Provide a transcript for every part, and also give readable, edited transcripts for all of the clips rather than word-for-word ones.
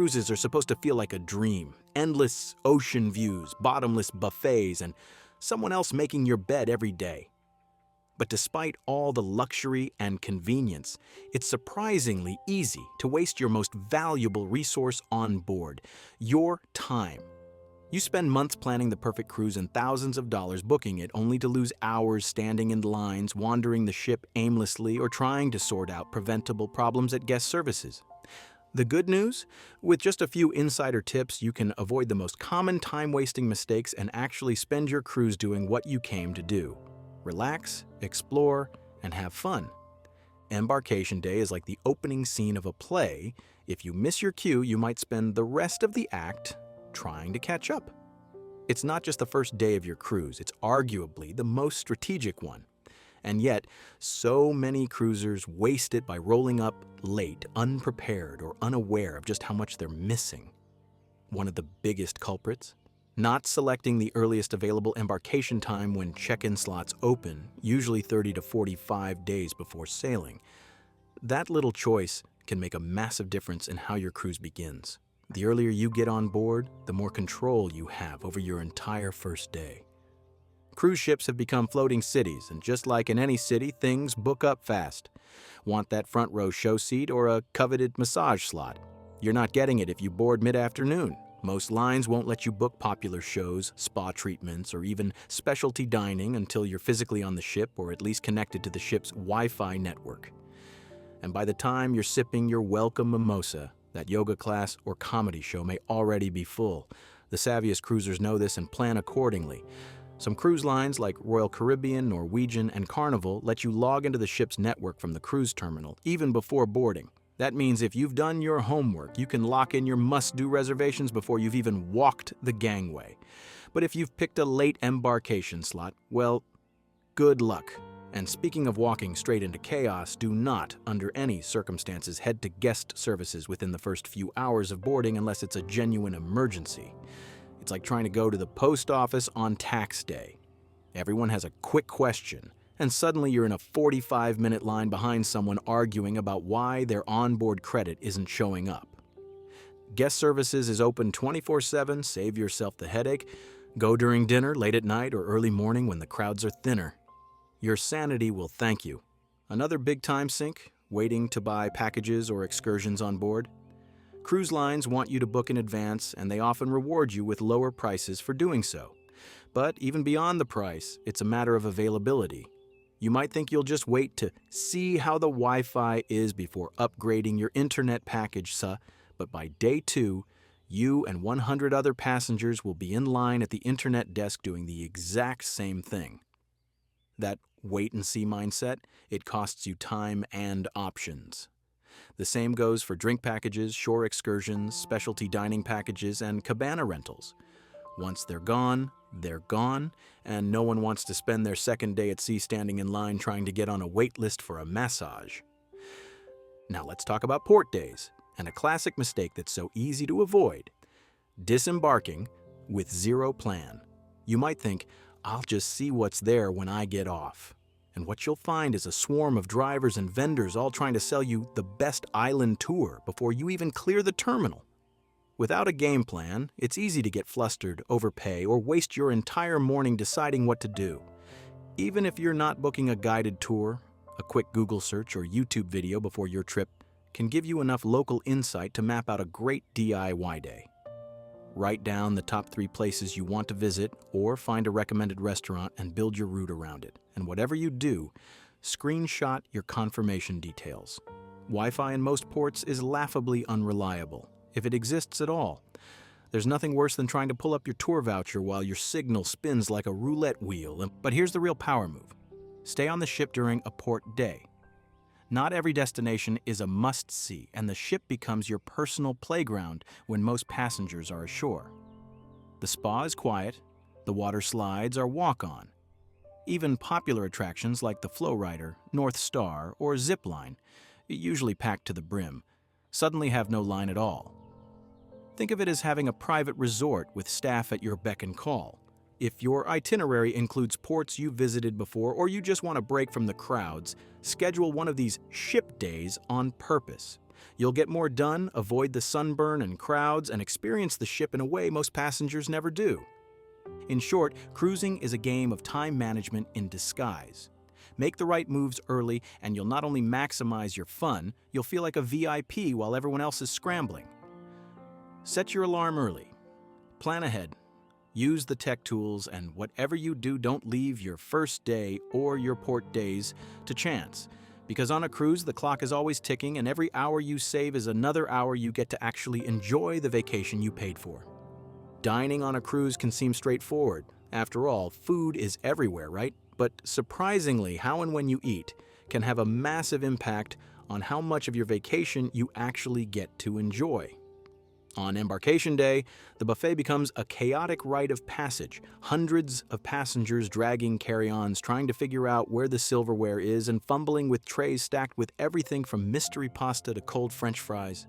cruises are supposed to feel like a dream. Endless ocean views, bottomless buffets, and someone else making your bed every day. But despite all the luxury and convenience, it's surprisingly easy to waste your most valuable resource on board, your time. You spend months planning the perfect cruise and thousands of dollars booking it, only to lose hours standing in lines, wandering the ship aimlessly, or trying to sort out preventable problems at guest services. The good news? With just a few insider tips, you can avoid the most common time-wasting mistakes and actually spend your cruise doing what you came to do. Relax, explore, and have fun. Embarkation Day is like the opening scene of a play. If you miss your cue, you might spend the rest of the act trying to catch up. It's not just the first day of your cruise, it's arguably the most strategic one. And yet, so many cruisers waste it by rolling up late, unprepared, or unaware of just how much they're missing. One of the biggest culprits? Not selecting the earliest available embarkation time when check-in slots open, usually 30 to 45 days before sailing. That little choice can make a massive difference in how your cruise begins. The earlier you get on board, the more control you have over your entire first day. Cruise ships have become floating cities, and just like in any city, things book up fast. Want that front row show seat or a coveted massage slot? You're not getting it if you board mid-afternoon. Most lines won't let you book popular shows, spa treatments, or even specialty dining until you're physically on the ship or at least connected to the ship's Wi-Fi network. And by the time you're sipping your welcome mimosa, that yoga class or comedy show may already be full. The savviest cruisers know this and plan accordingly. Some cruise lines like Royal Caribbean, Norwegian, and Carnival let you log into the ship's network from the cruise terminal, even before boarding. That means if you've done your homework, you can lock in your must-do reservations before you've even walked the gangway. But if you've picked a late embarkation slot, well, good luck. And speaking of walking straight into chaos, do not, under any circumstances, head to guest services within the first few hours of boarding unless it's a genuine emergency. It's like trying to go to the post office on tax day. Everyone has a quick question, and suddenly you're in a 45-minute line behind someone arguing about why their onboard credit isn't showing up. Guest services is open 24/7, save yourself the headache. Go during dinner, late at night, or early morning when the crowds are thinner. Your sanity will thank you. Another big time sink, waiting to buy packages or excursions on board. Cruise lines want you to book in advance, and they often reward you with lower prices for doing so. But even beyond the price, it's a matter of availability. You might think you'll just wait to see how the Wi-Fi is before upgrading your internet package, but by day 2, you and 100 other passengers will be in line at the internet desk doing the exact same thing. That wait-and-see mindset, it costs you time and options. The same goes for drink packages, shore excursions, specialty dining packages, and cabana rentals. Once they're gone, and no one wants to spend their second day at sea standing in line trying to get on a wait list for a massage. Now let's talk about port days, and a classic mistake that's so easy to avoid: disembarking with zero plan. You might think, I'll just see what's there when I get off. And what you'll find is a swarm of drivers and vendors all trying to sell you the best island tour before you even clear the terminal. Without a game plan, it's easy to get flustered, overpay, or waste your entire morning deciding what to do. Even if you're not booking a guided tour, a quick Google search or YouTube video before your trip can give you enough local insight to map out a great DIY day. Write down the top 3 places you want to visit or find a recommended restaurant and build your route around it. And whatever you do, screenshot your confirmation details. Wi-Fi in most ports is laughably unreliable, if it exists at all. There's nothing worse than trying to pull up your tour voucher while your signal spins like a roulette wheel. But here's the real power move. Stay on the ship during a port day. Not every destination is a must-see, and the ship becomes your personal playground when most passengers are ashore. The spa is quiet, the water slides are walk-on. Even popular attractions like the Flow Rider, North Star, or Zip Line, usually packed to the brim, suddenly have no line at all. Think of it as having a private resort with staff at your beck and call. If your itinerary includes ports you've visited before, or you just want a break from the crowds, schedule one of these ship days on purpose. You'll get more done, avoid the sunburn and crowds, and experience the ship in a way most passengers never do. In short, cruising is a game of time management in disguise. Make the right moves early, and you'll not only maximize your fun, you'll feel like a VIP while everyone else is scrambling. Set your alarm early. Plan ahead. Use the tech tools, and whatever you do, don't leave your first day or your port days to chance. Because on a cruise, the clock is always ticking, and every hour you save is another hour you get to actually enjoy the vacation you paid for. Dining on a cruise can seem straightforward. After all, food is everywhere, right? But surprisingly, how and when you eat can have a massive impact on how much of your vacation you actually get to enjoy. On embarkation day, the buffet becomes a chaotic rite of passage. Hundreds of passengers dragging carry-ons, trying to figure out where the silverware is, and fumbling with trays stacked with everything from mystery pasta to cold French fries.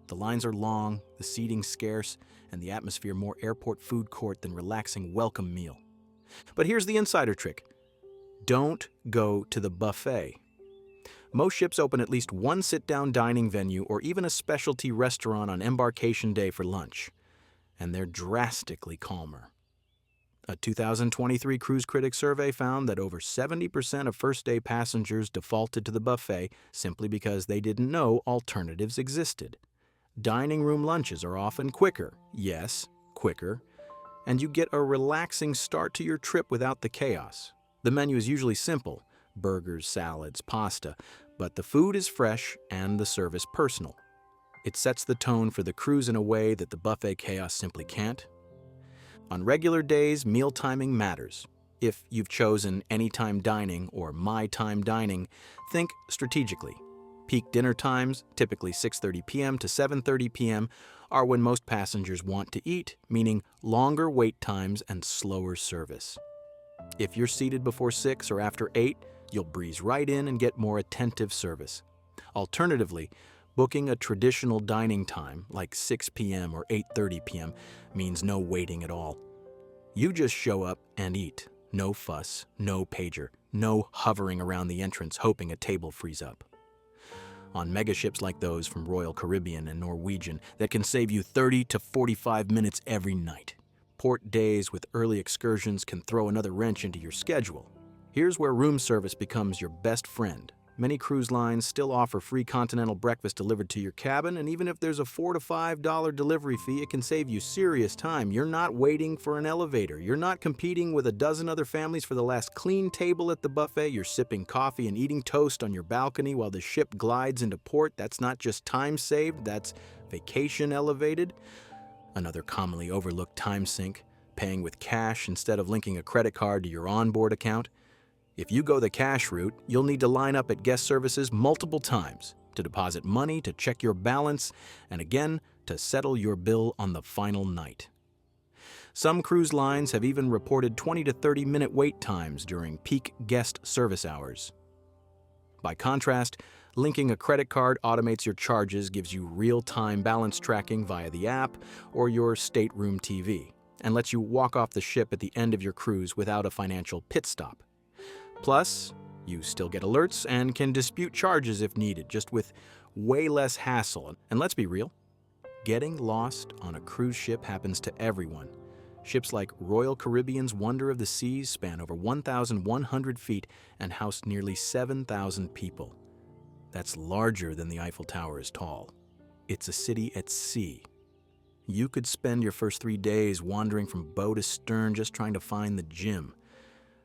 The lines are long, the seating scarce, and the atmosphere more airport food court than relaxing welcome meal. But here's the insider trick. Don't go to the buffet. Most ships open at least one sit-down dining venue or even a specialty restaurant on embarkation day for lunch, and they're drastically calmer. A 2023 Cruise Critics survey found that over 70% of first-day passengers defaulted to the buffet simply because they didn't know alternatives existed. Dining room lunches are often quicker, yes, quicker, and you get a relaxing start to your trip without the chaos. The menu is usually simple, burgers, salads, pasta, but the food is fresh and the service personal. It sets the tone for the cruise in a way that the buffet chaos simply can't. On regular days, meal timing matters. If you've chosen anytime dining or my time dining, think strategically. Peak dinner times, typically 6:30 p.m. to 7:30 p.m., are when most passengers want to eat, meaning longer wait times and slower service. If you're seated before 6 or after 8, you'll breeze right in and get more attentive service. Alternatively, booking a traditional dining time, like 6 p.m. or 8:30 p.m., means no waiting at all. You just show up and eat. No fuss, no pager, no hovering around the entrance hoping a table frees up. On megaships like those from Royal Caribbean and Norwegian that can save you 30 to 45 minutes every night. Port days with early excursions can throw another wrench into your schedule. Here's where room service becomes your best friend. Many cruise lines still offer free continental breakfast delivered to your cabin, and even if there's a $4 to $5 delivery fee, it can save you serious time. You're not waiting for an elevator. You're not competing with a dozen other families for the last clean table at the buffet. You're sipping coffee and eating toast on your balcony while the ship glides into port. That's not just time saved, that's vacation elevated. Another commonly overlooked time sink, paying with cash instead of linking a credit card to your onboard account. If you go the cash route, you'll need to line up at guest services multiple times to deposit money, to check your balance, and again, to settle your bill on the final night. Some cruise lines have even reported 20 to 30-minute wait times during peak guest service hours. By contrast, linking a credit card automates your charges, gives you real-time balance tracking via the app or your stateroom TV, and lets you walk off the ship at the end of your cruise without a financial pit stop. Plus, you still get alerts and can dispute charges if needed, just with way less hassle. And let's be real, getting lost on a cruise ship happens to everyone. Ships like Royal Caribbean's Wonder of the Seas span over 1,100 feet and house nearly 7,000 people. That's larger than the Eiffel Tower is tall. It's a city at sea. You could spend your first 3 days wandering from bow to stern just trying to find the gym.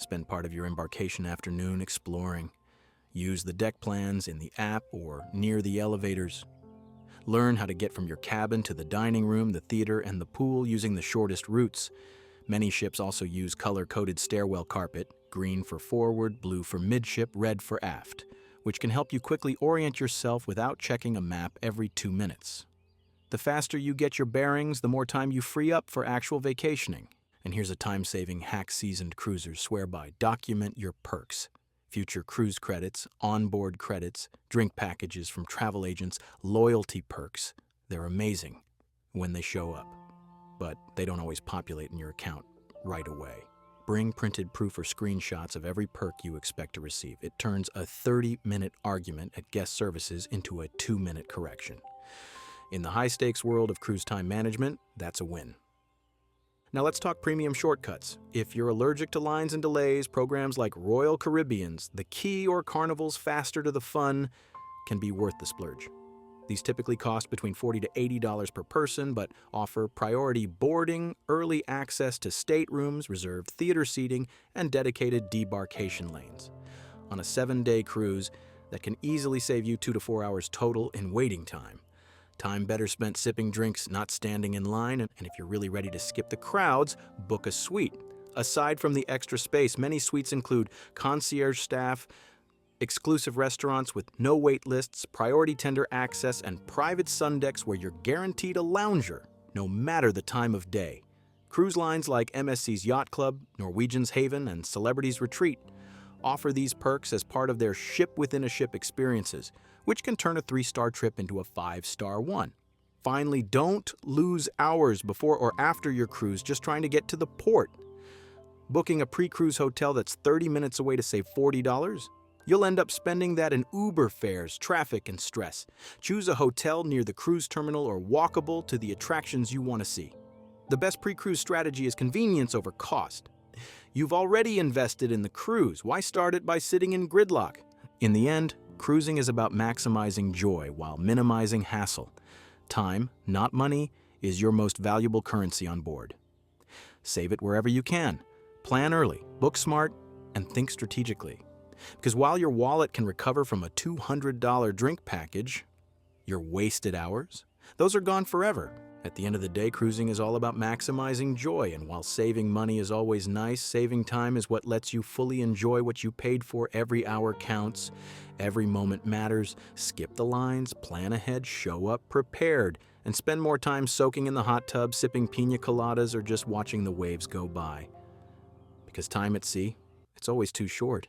Spend part of your embarkation afternoon exploring. Use the deck plans in the app or near the elevators. Learn how to get from your cabin to the dining room, the theater, and the pool using the shortest routes. Many ships also use color-coded stairwell carpet, green for forward, blue for midship, red for aft, which can help you quickly orient yourself without checking a map every 2 minutes. The faster you get your bearings, the more time you free up for actual vacationing. And here's a time-saving hack seasoned cruisers swear by. Document your perks. Future cruise credits, onboard credits, drink packages from travel agents, loyalty perks. They're amazing when they show up, but they don't always populate in your account right away. Bring printed proof or screenshots of every perk you expect to receive. It turns a 30-minute argument at guest services into a 2-minute correction. In the high-stakes world of cruise time management, that's a win. Now let's talk premium shortcuts. If you're allergic to lines and delays, programs like Royal Caribbean's The Key or Carnival's Faster to the Fun can be worth the splurge. These typically cost between $40 to $80 per person, but offer priority boarding, early access to staterooms, reserved theater seating, and dedicated debarkation lanes. On a 7-day cruise, that can easily save you 2 to 4 hours total in waiting time. Time better spent sipping drinks, not standing in line, and if you're really ready to skip the crowds, book a suite. Aside from the extra space, many suites include concierge staff, exclusive restaurants with no wait lists, priority tender access, and private sun decks where you're guaranteed a lounger, no matter the time of day. Cruise lines like MSC's Yacht Club, Norwegian's Haven, and Celebrity's Retreat offer these perks as part of their ship-within-a-ship experiences, which can turn a 3-star trip into a 5-star one. Finally, don't lose hours before or after your cruise just trying to get to the port. Booking a pre-cruise hotel that's 30 minutes away to save $40? You'll end up spending that in Uber fares, traffic, and stress. Choose a hotel near the cruise terminal or walkable to the attractions you want to see. The best pre-cruise strategy is convenience over cost. You've already invested in the cruise. Why start it by sitting in gridlock? In the end, cruising is about maximizing joy while minimizing hassle. Time, not money, is your most valuable currency on board. Save it wherever you can. Plan early, book smart, and think strategically. Because while your wallet can recover from a $200 drink package, your wasted hours, those are gone forever. At the end of the day, cruising is all about maximizing joy, and while saving money is always nice, saving time is what lets you fully enjoy what you paid for. Every hour counts, every moment matters. Skip the lines, plan ahead, show up prepared, and spend more time soaking in the hot tub, sipping pina coladas, or just watching the waves go by. Because time at sea, it's always too short.